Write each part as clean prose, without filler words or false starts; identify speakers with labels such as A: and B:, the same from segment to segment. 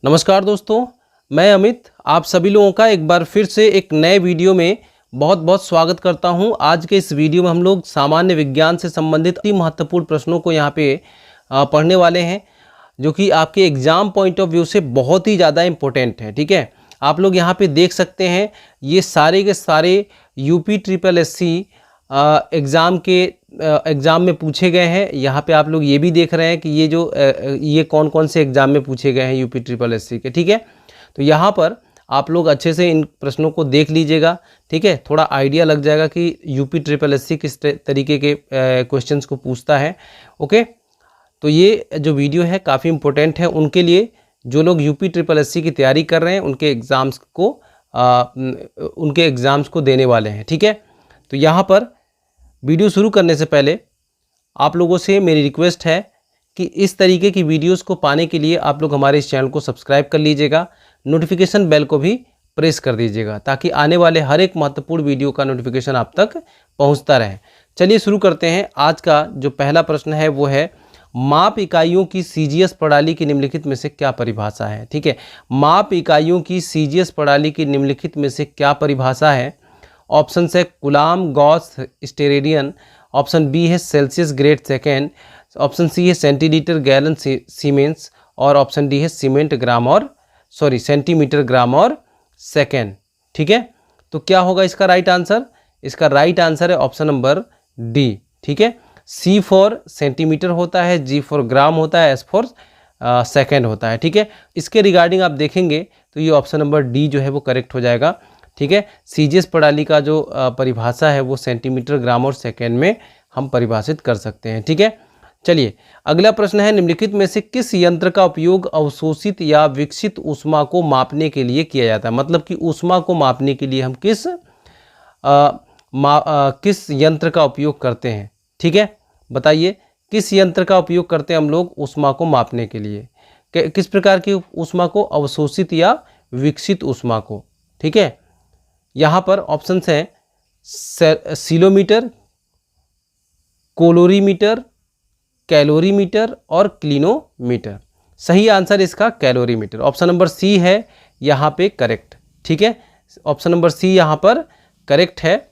A: नमस्कार दोस्तों, मैं अमित आप सभी लोगों का एक बार फिर से एक नए वीडियो में बहुत बहुत स्वागत करता हूं। आज के इस वीडियो में हम लोग सामान्य विज्ञान से संबंधित अति महत्वपूर्ण प्रश्नों को यहां पे पढ़ने वाले हैं, जो कि आपके एग्जाम पॉइंट ऑफ व्यू से बहुत ही ज़्यादा इम्पोर्टेंट है। ठीक है, आप लोग यहाँ पे देख सकते हैं ये सारे के सारे यूपी ट्रिपल एससी एग्ज़ाम में पूछे गए हैं। यहाँ पे आप लोग ये भी देख रहे हैं कि ये कौन कौन से एग्ज़ाम में पूछे गए हैं यूपी ट्रिपल एससी के। ठीक है, तो यहाँ पर आप लोग अच्छे से इन प्रश्नों को देख लीजिएगा। ठीक है, थोड़ा आइडिया लग जाएगा कि यूपी ट्रिपल एससी किस तरीके के क्वेश्चंस को पूछता है। ओके, तो ये जो वीडियो है काफ़ी इम्पोर्टेंट है उनके लिए जो लोग यूपी ट्रिपल एससी की तैयारी कर रहे हैं, उनके एग्ज़ाम्स को देने वाले हैं। ठीक है, तो यहाँ पर वीडियो शुरू करने से पहले आप लोगों से मेरी रिक्वेस्ट है कि इस तरीके की वीडियोस को पाने के लिए आप लोग हमारे इस चैनल को सब्सक्राइब कर लीजिएगा, नोटिफिकेशन बेल को भी प्रेस कर दीजिएगा ताकि आने वाले हर एक महत्वपूर्ण वीडियो का नोटिफिकेशन आप तक पहुंचता रहे। चलिए शुरू करते हैं। आज का जो पहला प्रश्न है वो है, माप इकाइयों की सीजीएस प्रणाली की निम्नलिखित में से क्या परिभाषा है। ठीक है, माप इकाइयों की सीजीएस प्रणाली की निम्नलिखित में से क्या परिभाषा है। ऑप्शन है coulomb, gauss, steradian. Option B है Celsius grade second. Option C है सेंटीलीटर गैलन सीमेंस। और ऑप्शन डी है सेंटीमीटर ग्राम और सेकेंड। ठीक है, तो क्या होगा इसका राइट आंसर? इसका राइट आंसर है ऑप्शन नंबर डी। ठीक है, सी फॉर सेंटीमीटर होता है, जी फॉर ग्राम होता है, एस फॉर सेकेंड होता है। ठीक है, इसके रिगार्डिंग आप देखेंगे तो ये ऑप्शन नंबर डी जो है वो करेक्ट हो जाएगा। ठीक है, सीजीएस प्रणाली का जो परिभाषा है वो सेंटीमीटर ग्राम और सेकेंड में हम परिभाषित कर सकते हैं। ठीक है, चलिए अगला प्रश्न है, निम्नलिखित में से किस यंत्र का उपयोग अवशोषित या विकसित ऊष्मा को मापने के लिए किया जाता है। मतलब कि ऊष्मा को मापने के लिए हम किस यंत्र का उपयोग करते हैं। ठीक है, बताइए किस यंत्र का उपयोग करते हैं हम लोग ऊष्मा को मापने के लिए। किस प्रकार की ऊष्मा को, अवशोषित या विकसित ऊष्मा को। ठीक है, यहाँ पर ऑप्शन हैं सीलोमीटर, कोलोरीमीटर, कैलोरीमीटर और क्लिनोमीटर। सही आंसर इसका कैलोरीमीटर, ऑप्शन नंबर सी है यहाँ पे करेक्ट। ठीक है, ऑप्शन नंबर सी यहाँ पर करेक्ट है।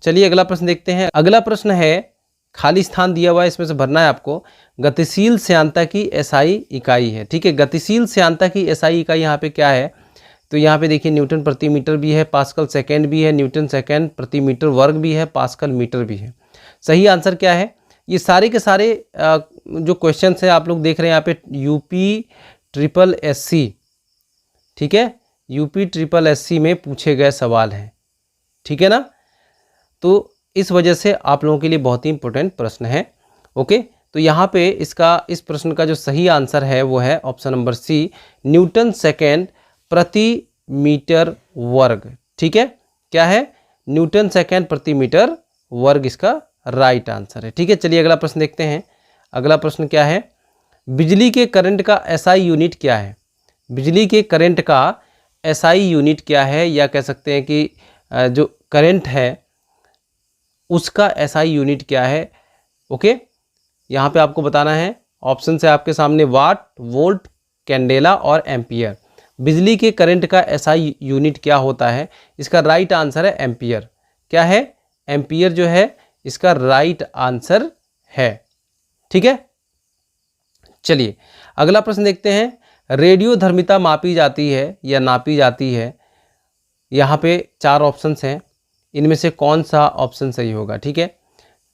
A: चलिए अगला प्रश्न देखते हैं। अगला प्रश्न है, खाली स्थान दिया हुआ है, इसमें से भरना है आपको। गतिशील श्यानता की एसआई इकाई है। ठीक है, गतिशील श्यानता की एसआई इकाई यहाँ पे क्या है, तो यहाँ पे देखिए न्यूटन प्रति मीटर भी है, पास्कल सेकेंड भी है, न्यूटन सेकेंड प्रति मीटर वर्ग भी है, पास्कल मीटर भी है। सही आंसर क्या है? ये सारे के सारे जो क्वेश्चन है आप लोग देख रहे हैं यहाँ पे यूपी ट्रिपल एससी। ठीक है, यूपी ट्रिपल एससी में पूछे गए सवाल हैं। ठीक है ना, तो इस वजह से आप लोगों के लिए बहुत ही इंपॉर्टेंट प्रश्न है। ओके, तो यहाँ पे इस प्रश्न का जो सही आंसर है वो है option number C, Newton second प्रति मीटर वर्ग। ठीक है, क्या है? न्यूटन सेकेंड प्रति मीटर वर्ग इसका राइट आंसर है। ठीक है, चलिए अगला प्रश्न देखते हैं। अगला प्रश्न क्या है, बिजली के करंट का एसआई यूनिट क्या है। बिजली के करंट का एसआई यूनिट क्या है, या कह सकते हैं कि जो करंट है उसका एसआई यूनिट क्या है। ओके, यहाँ पे आपको बताना है। ऑप्शन है आपके सामने वाट, वोल्ट, कैंडेला और एम्पियर। बिजली के करंट का एसआई यूनिट क्या होता है? इसका राइट आंसर है एम्पियर। क्या है? एम्पियर जो है इसका राइट आंसर है। ठीक है, चलिए अगला प्रश्न देखते हैं। रेडियोधर्मिता मापी जाती है या नापी जाती है। यहाँ पे 4 ऑप्शंस हैं, इनमें से कौन सा ऑप्शन सही होगा। ठीक है,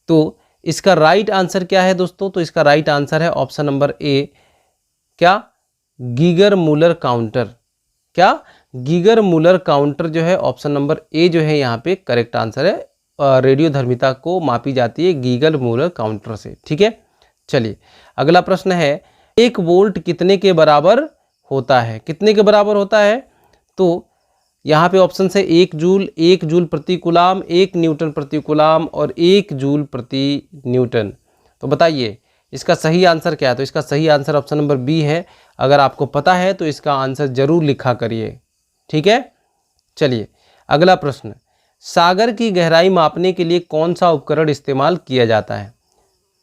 A: तो इसका राइट आंसर क्या है दोस्तों? तो इसका राइट आंसर है ऑप्शन नंबर ए, क्या? Geiger Muller counter. क्या? गीगर मूलर काउंटर जो है ऑप्शन नंबर ए जो है यहाँ पे करेक्ट आंसर है। रेडियोधर्मिता को मापी जाती है गीगर मूलर काउंटर से। ठीक है, चलिए अगला प्रश्न है, 1 वोल्ट कितने के बराबर होता है। कितने के बराबर होता है? तो यहाँ पे ऑप्शन है 1 जूल, 1 जूल प्रति कूलाम, 1 न्यूटन प्रति कूलाम और 1 जूल प्रति न्यूटन। तो बताइए इसका सही आंसर क्या है? तो इसका सही आंसर ऑप्शन नंबर बी है। अगर आपको पता है तो इसका आंसर जरूर लिखा करिए। ठीक है, चलिए अगला प्रश्न, सागर की गहराई मापने के लिए कौन सा उपकरण इस्तेमाल किया जाता है।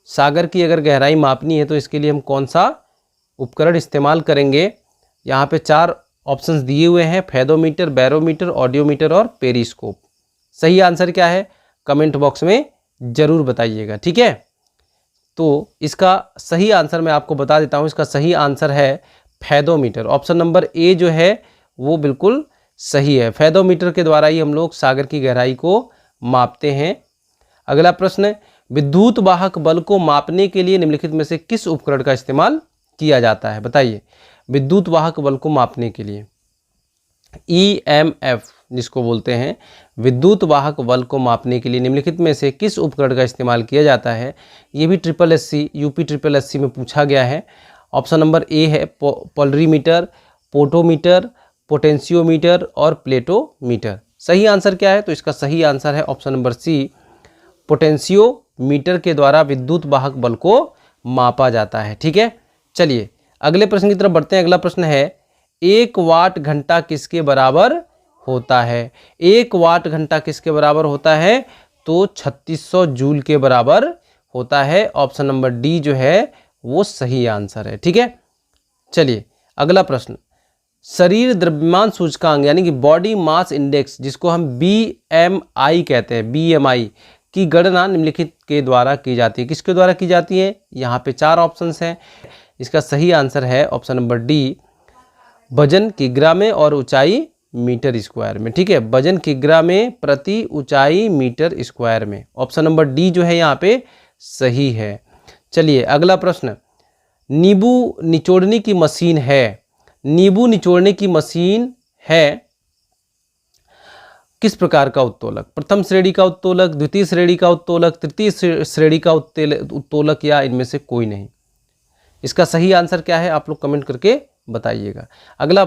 A: सागर की अगर गहराई मापनी है तो इसके लिए हम कौन सा उपकरण इस्तेमाल करेंगे? यहाँ पे 4 ऑप्शंस दिए हुए हैं, फेदोमीटर, बैरोमीटर, ऑडियोमीटर और पेरिस्कोप। सही आंसर क्या है कमेंट बॉक्स में ज़रूर बताइएगा, ठीक है। तो इसका सही आंसर मैं आपको बता देता हूँ, इसका सही आंसर है फेदोमीटर। ऑप्शन नंबर ए जो है वो बिल्कुल सही है। फेदोमीटर के द्वारा ही हम लोग सागर की गहराई को मापते हैं। अगला प्रश्न, विद्युत वाहक बल को मापने के लिए निम्नलिखित में से किस उपकरण का इस्तेमाल किया जाता है, बताइए। विद्युत वाहक बल को मापने के लिए EMF जिसको बोलते हैं, विद्युत वाहक बल को मापने के लिए निम्नलिखित में से किस उपकरण का इस्तेमाल किया जाता है। ये भी SSC UP SSC में पूछा गया है। ऑप्शन नंबर ए है पोलरीमीटर, पोटोमीटर, पोटेंशियोमीटर और प्लेटोमीटर। सही आंसर क्या है, तो इसका सही आंसर है ऑप्शन नंबर सी, पोटेंशियोमीटर के द्वारा विद्युत वाहक बल को मापा जाता है, ठीक है। चलिए अगले प्रश्न की तरफ बढ़ते हैं। अगला प्रश्न है, 1 वाट घंटा किसके बराबर होता है। 1 वाट घंटा किसके बराबर होता है, तो 3600 जूल के बराबर होता है। ऑप्शन नंबर डी जो है वो सही आंसर है, ठीक है। चलिए अगला प्रश्न, शरीर द्रव्यमान सूचकांक यानी कि बॉडी मास इंडेक्स जिसको हम BMI कहते हैं, BMI की गणना निम्नलिखित के द्वारा की जाती है। किसके द्वारा की जाती है, यहाँ पे 4 ऑप्शंस हैं। इसका सही आंसर है ऑप्शन नंबर डी, वजन किग्रा में और ऊंचाई मीटर स्क्वायर में, ठीक है। वजन किग्रा में प्रति ऊंचाई मीटर स्क्वायर में। ऑप्शन नंबर डी जो है यहाँ पे सही है। चलिए अगला प्रश्न, नींबू निचोड़ने की मशीन है, नींबू निचोड़ने की मशीन है किस प्रकार का उत्तोलक। प्रथम श्रेणी का उत्तोलक, द्वितीय श्रेणी का उत्तोलक, तृतीय श्रेणी का उत्तोलक या इनमें से कोई नहीं। इसका सही आंसर क्या है आप लोग कमेंट करके बताइएगा। अगला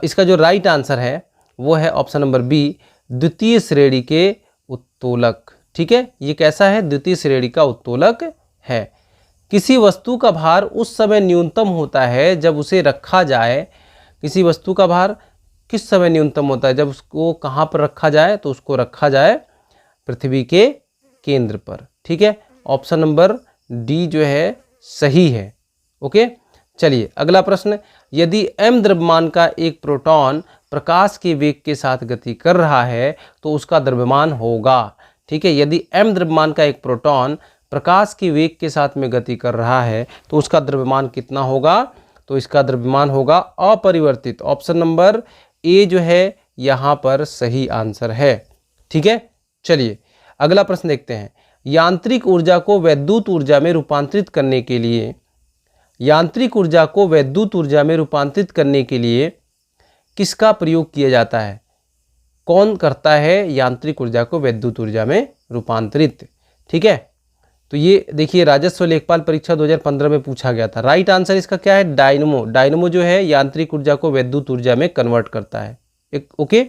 A: इसका जो राइट आंसर है वो है ऑप्शन नंबर बी, द्वितीय श्रेणी के उत्तोलक, ठीक है। ये कैसा है, द्वितीय श्रेणी का उत्तोलक है। किसी वस्तु का भार उस समय न्यूनतम होता है जब उसे रखा जाए। किसी वस्तु का भार किस समय न्यूनतम होता है, जब उसको कहाँ पर रखा जाए, तो उसको रखा जाए पृथ्वी के केंद्र पर, ठीक है। ऑप्शन नंबर डी जो है सही है, ओके। चलिए अगला प्रश्न, यदि m द्रव्यमान का एक प्रोटॉन प्रकाश के वेग के साथ गति कर रहा है तो उसका द्रव्यमान होगा, ठीक है। यदि m द्रव्यमान का एक प्रोटॉन प्रकाश के वेग के साथ में गति कर रहा है तो उसका द्रव्यमान कितना होगा, तो इसका द्रव्यमान होगा अपरिवर्तित। ऑप्शन नंबर ए जो है यहाँ पर सही आंसर है, ठीक है। चलिए अगला प्रश्न देखते हैं, यांत्रिक ऊर्जा को वैद्युत ऊर्जा में रूपांतरित करने के लिए, यांत्रिक ऊर्जा को वैद्युत ऊर्जा में रूपांतरित करने के लिए किसका प्रयोग किया जाता है। कौन करता है यांत्रिक ऊर्जा को वैद्युत ऊर्जा में रूपांतरित, ठीक है। तो ये देखिए राजस्व लेखपाल परीक्षा 2015 में पूछा गया था। राइट आंसर इसका क्या है, डायनमो। डायनमो जो है यांत्रिक ऊर्जा को वैद्युत ऊर्जा में कन्वर्ट करता है, ओके।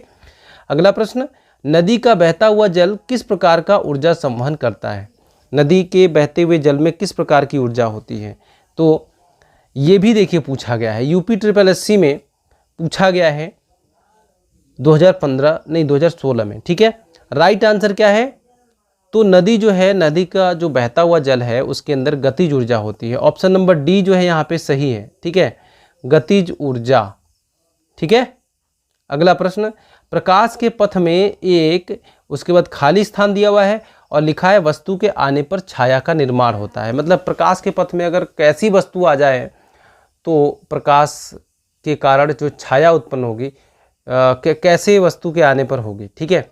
A: अगला प्रश्न, नदी का बहता हुआ जल किस प्रकार का ऊर्जा संवहन करता है। नदी के बहते हुए जल में किस प्रकार की ऊर्जा होती है, तो ये भी देखिए पूछा गया है, UP SSC में पूछा गया है 2016 में, ठीक है। राइट आंसर क्या है, तो नदी जो है, नदी का जो बहता हुआ जल है उसके अंदर गतिज ऊर्जा होती है। ऑप्शन नंबर डी जो है यहाँ पे सही है, ठीक है, गतिज ऊर्जा, ठीक है। अगला प्रश्न, प्रकाश के पथ में एक, उसके बाद खाली स्थान दिया हुआ है और लिखा है वस्तु के आने पर छाया का निर्माण होता है। मतलब प्रकाश के पथ में अगर कैसी वस्तु आ जाए तो प्रकाश के कारण जो छाया उत्पन्न होगी कैसे वस्तु के आने पर होगी, ठीक है।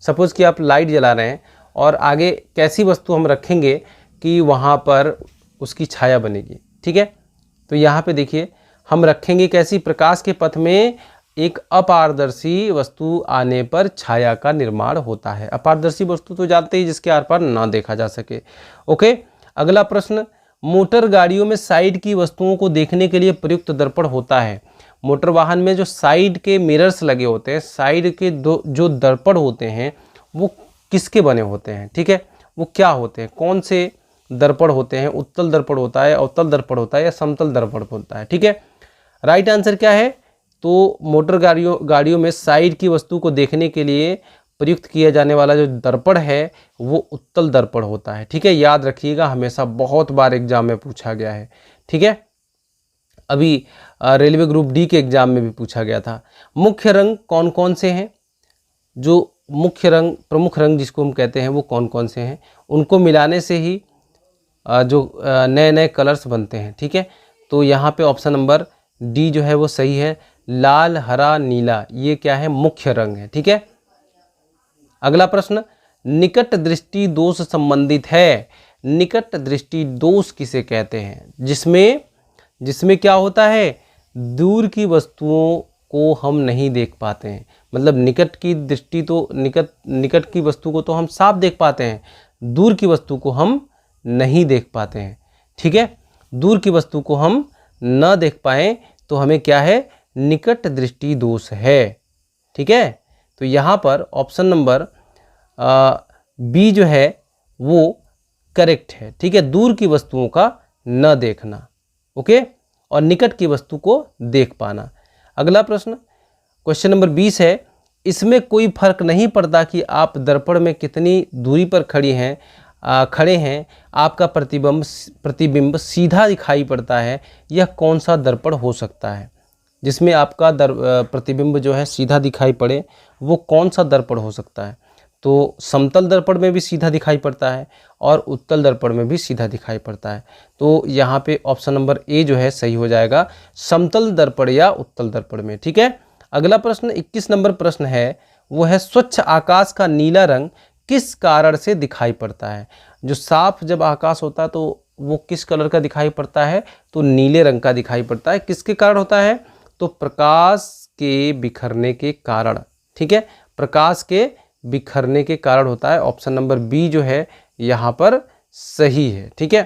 A: सपोज़ कि आप लाइट जला रहे हैं और आगे कैसी वस्तु हम रखेंगे कि वहाँ पर उसकी छाया बनेगी, ठीक है। तो यहाँ पे देखिए हम रखेंगे कैसी, प्रकाश के पथ में एक अपारदर्शी वस्तु आने पर छाया का निर्माण होता है। अपारदर्शी वस्तु तो जानते ही जिसके आर पार ना देखा जा सके, ओके। अगला प्रश्न, मोटर गाड़ियों में साइड की वस्तुओं को देखने के लिए प्रयुक्त दर्पण होता है। मोटर वाहन में जो साइड के मिरर्स लगे होते हैं, साइड के जो दर्पण होते हैं वो किसके बने होते हैं, ठीक है। वो क्या होते हैं, कौन से दर्पण होते हैं, उत्तल दर्पण होता है, अवतल दर्पण होता है या समतल दर्पण होता है, ठीक है। राइट आंसर क्या है, तो मोटर गाड़ियों में साइड की वस्तु को देखने के लिए प्रयुक्त किया जाने वाला जो दर्पण है वो उत्तल दर्पण होता है, ठीक है। याद रखिएगा, हमेशा बहुत बार एग्जाम में पूछा गया है, ठीक है। अभी रेलवे ग्रुप डी के एग्जाम में भी पूछा गया था। मुख्य रंग कौन कौन से हैं, जो मुख्य रंग, प्रमुख रंग जिसको हम कहते हैं, वो कौन कौन से हैं, उनको मिलाने से ही जो नए नए कलर्स बनते हैं। ठीक है, तो यहाँ पे ऑप्शन नंबर डी जो है वो सही है। लाल, हरा, नीला, ये क्या है, मुख्य रंग है। ठीक है, अगला प्रश्न, निकट दृष्टि दोष संबंधित है। निकट दृष्टि दोष किसे कहते हैं? जिसमें क्या होता है, दूर की वस्तुओं को हम नहीं देख पाते हैं। मतलब निकट की दृष्टि तो निकट की वस्तु को तो हम साफ देख पाते हैं, दूर की वस्तु को हम नहीं देख पाते हैं। ठीक है, दूर की वस्तु को हम न देख पाएं तो हमें क्या है, निकट दृष्टि दोष है। ठीक है, तो यहाँ पर ऑप्शन नंबर बी जो है वो करेक्ट है। ठीक है, दूर की वस्तुओं का न देखना, ओके, और निकट की वस्तु को देख पाना। अगला प्रश्न, क्वेश्चन नंबर 20 है, इसमें कोई फर्क नहीं पड़ता कि आप दर्पण में कितनी दूरी पर खड़े हैं, आपका प्रतिबिंब सीधा दिखाई पड़ता है। यह कौन सा दर्पण हो सकता है? जिसमें आपका प्रतिबिंब जो है सीधा दिखाई पड़े, वो कौन सा दर्पण हो सकता है? तो समतल दर्पण में भी सीधा दिखाई पड़ता है और उत्तल दर्पण में भी सीधा दिखाई पड़ता है। तो यहाँ पे ऑप्शन नंबर ए जो है सही हो जाएगा, समतल दर्पण या उत्तल दर्पण में। ठीक है, अगला प्रश्न 21 नंबर प्रश्न है, वो है स्वच्छ आकाश का नीला रंग किस कारण से दिखाई पड़ता है? जो साफ जब आकाश होता है तो वो किस कलर का दिखाई पड़ता है? तो नीले रंग का दिखाई पड़ता है। किसके कारण होता है? तो प्रकाश के बिखरने के कारण। ठीक है, प्रकाश के बिखरने के कारण होता है। ऑप्शन नंबर बी जो है यहाँ पर सही है। ठीक है,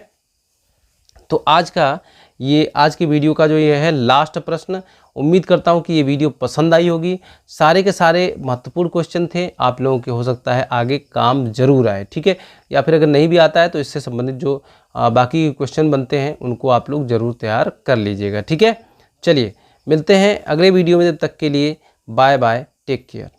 A: तो आज की वीडियो का जो ये है लास्ट प्रश्न, उम्मीद करता हूँ कि ये वीडियो पसंद आई होगी। सारे के सारे महत्वपूर्ण क्वेश्चन थे, आप लोगों के हो सकता है आगे काम जरूर आए। ठीक है, या फिर अगर नहीं भी आता है तो इससे संबंधित जो बाकी क्वेश्चन बनते हैं उनको आप लोग ज़रूर तैयार कर लीजिएगा। ठीक है, चलिए मिलते हैं अगले वीडियो में, तब तक के लिए बाय बाय, टेक केयर।